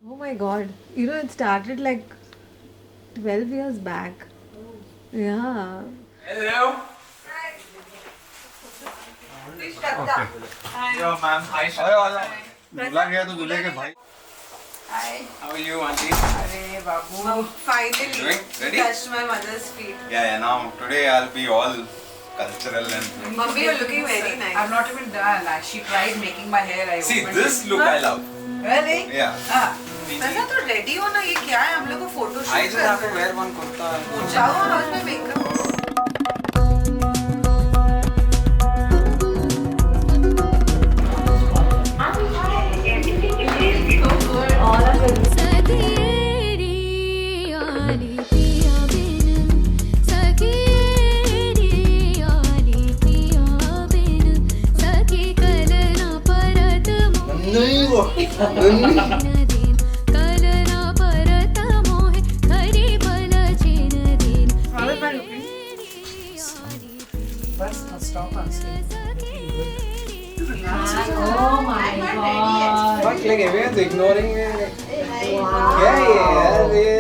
Oh my god. It started like 12 years back. Yeah. Hello. Yo, ma'am. Hi, Shraddha. दूल्हा गया तो दूल्हे के भाई. Hi. How are you, auntie? Arey Babu. Finally, Doing? Ready? touched my mother's feet. Yeah. Now today I'll be all cultural and. Mummy, you're looking very nice. I'm not even done. She tried making my hair. I See opened this it. look I love. Really? Yeah. Ah, वैसा तो ready हो ना ये क्या है हम लोग को photo I shoot just have to wear one kurta. जाओ और आज मैं makeup bus stop on stage. Oh my god. Fuck, like everyone's ignoring me. क्या है यार ये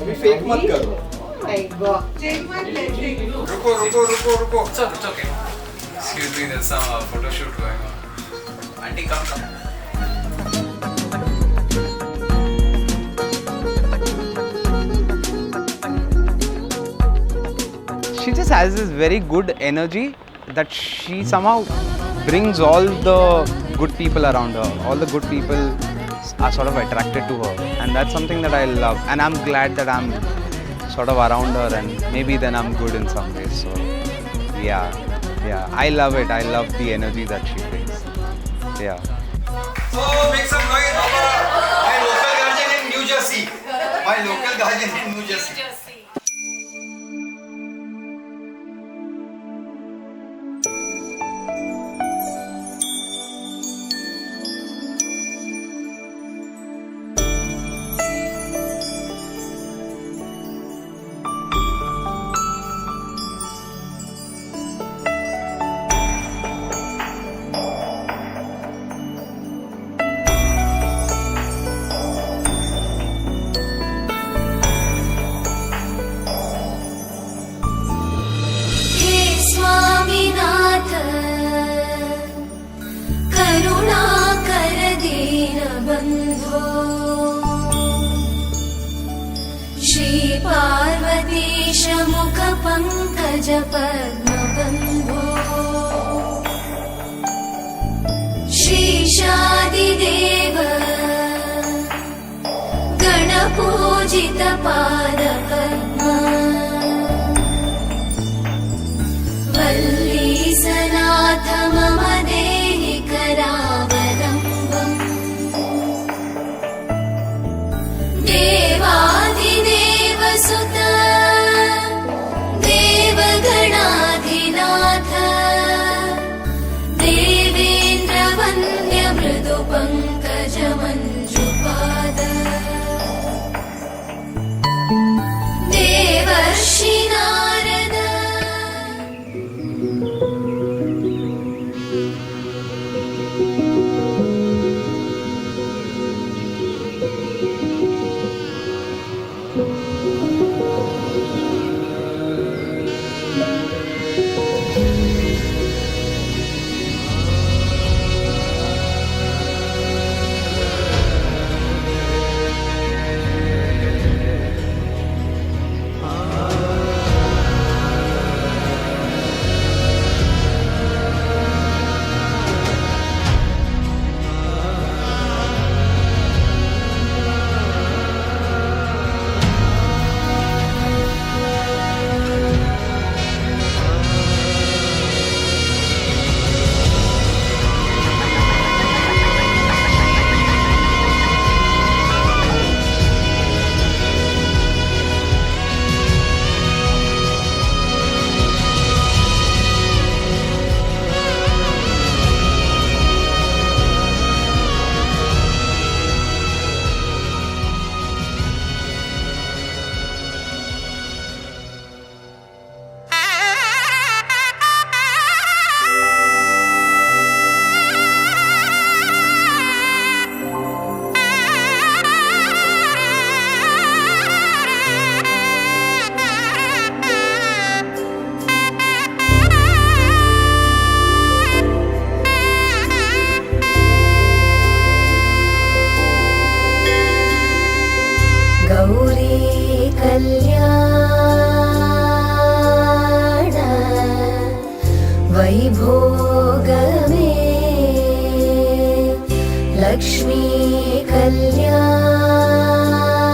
अभी फेक मत करो. Oh my god. Take my blessing. रुको. It's okay. Excuse me, there's some photo shoot going on. Auntie, come. She just has this very good energy that she somehow brings all the good people around her. All the good people are sort of attracted to her, and that's something that I love. And I'm glad that I'm sort of around her, and maybe then I'm good in some ways. So, yeah, I love it. I love the energy that she brings. Yeah. Oh, make some noise, Papa. My local guardian in New Jersey. My local guardian in New Jersey. हे स्वामीनाथ करुणाकर दीनबन्धो श्रीपार्वतीश मुखपङ्कज पद्मबन्धो श्रीशादिदेव गणपूजित पादपद्मा वल्लीसनाथ मम देहि करावलम्बम् देवाधिदेवसुत देवगणाधिनाथ देवेन्द्रवन्द्य मृदुपङ्कजमञ्जुपाद देवर्षि नारद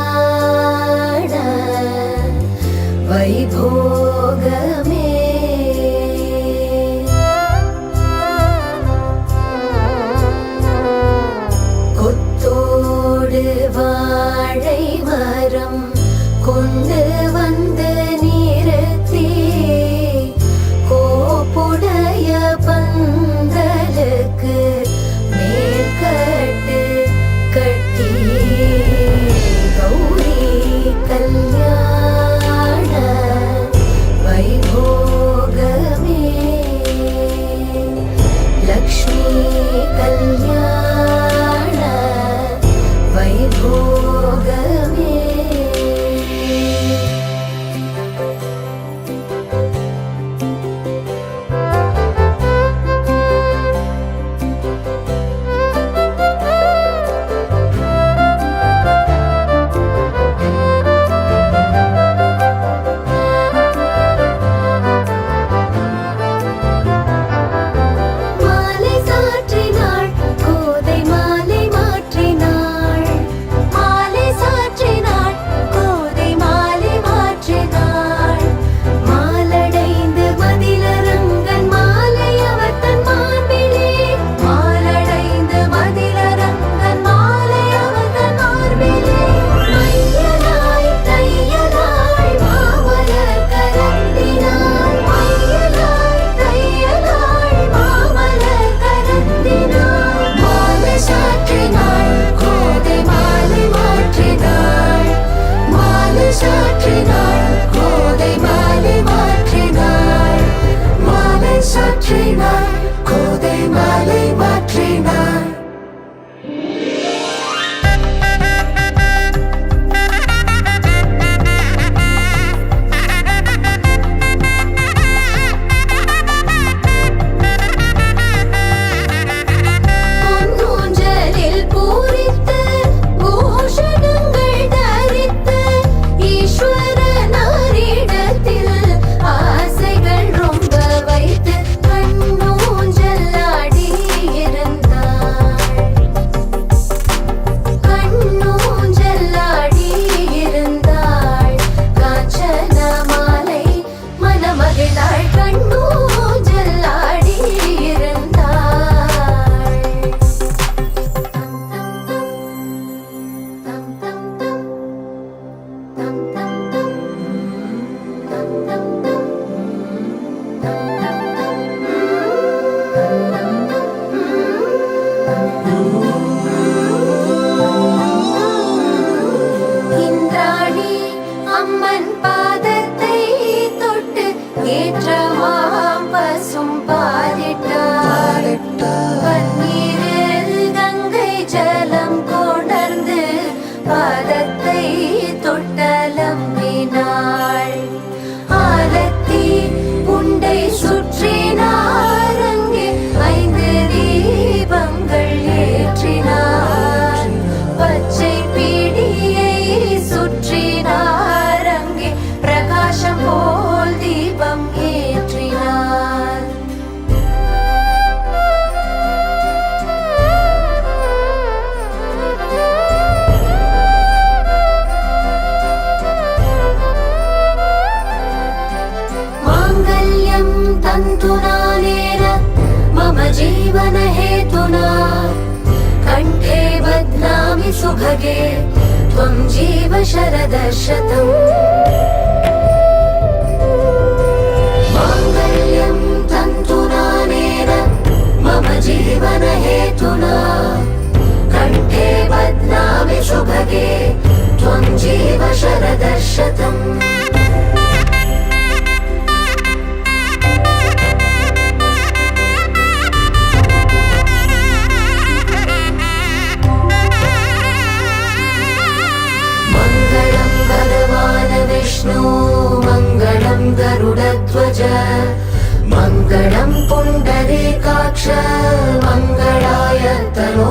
कल्याण वैभोगमे கொத்தோடு வாழை மரம் கொண்டு வந்து நிறுத்தி கோப்புடைய பந்தலுக்கு மேற்கட்டு கட்டி கௌரி கல்யாண வைபோகமே லக்ஷ்மி கல்யாண வைபோகமே மாலை சாற்றினாள் கோதை மாலை மாற்றினாள் மாலை சாற்றினாள் கோதை மாலை மாற்றினாள் மாலடைந்து மதிலரங்கன் மாலை அவர் தன் மார்பிலே மாலடைந்து மதிலரங்கன் மாலை அவர் தன் மார்பிலே மையலாய் தையலாய் மாமலர் கரத்தினாள் மையலாய் தையலாய் மாமலர் கரத்தினாள் மாலை சாற்றினாள் கோதை மாலை மாற்றினாள் மாலை சாற்றினாள் கோதை மாலை மாற்றினாள் மாலை சாற்றினாள் கோதை மாலை மாற்றினாள் பொன்னூஞ்சலில் பூரித்து பூஷணங்கள் தரித்து ஈஸ்வரனாரிடத்தில் ஆசைகள் ரொம்ப வைத்து கண்ணூஞ்சல் ஆடி இருந்தாள் கண்ணூஞ்சல் ஆடி இருந்தாள் காஞ்சன மாலை மனமகிழ்ந்தாள் கண்ணூஞ்சல் ஆடி இருந்தாள் தம் தம் தம் தம் தம் தம் தம் தம் தம் இந்திராணி அம்மன் பாதத்தை தொட்டு ஏற்றமாம் பசும் பாலிட்டாள் பன்னீரில் கங்கை ஜலம் கொணர்ந்து பாதத்தை தொட்டலம்பினாள் ஆலத்தி உண்டை சுற்றினார் அங்கே 5 தீபங்கள் ஏற்றினார் பச்சை பீடியை சுற்றினார் அங்கே பிரகாசம் போல் தீபம் ஏற்றினார் माङ्गल्यं तन्तुनानेन मम जीवनहेतुना कण्ठे बध्नामि सुभगे त्वं जीव शरदशतम् माङ्गल्यं तन्तुनानेन मम जीवनहेतुना कण्ठे बध्नामि सुभगे त्वं जीव शरदशतम् मङ्गलं भगवान् विष्णु मङ्गलं गरुडध्वज मङ्गलं पुण्डरीकाक्ष मङ्गलाय तनो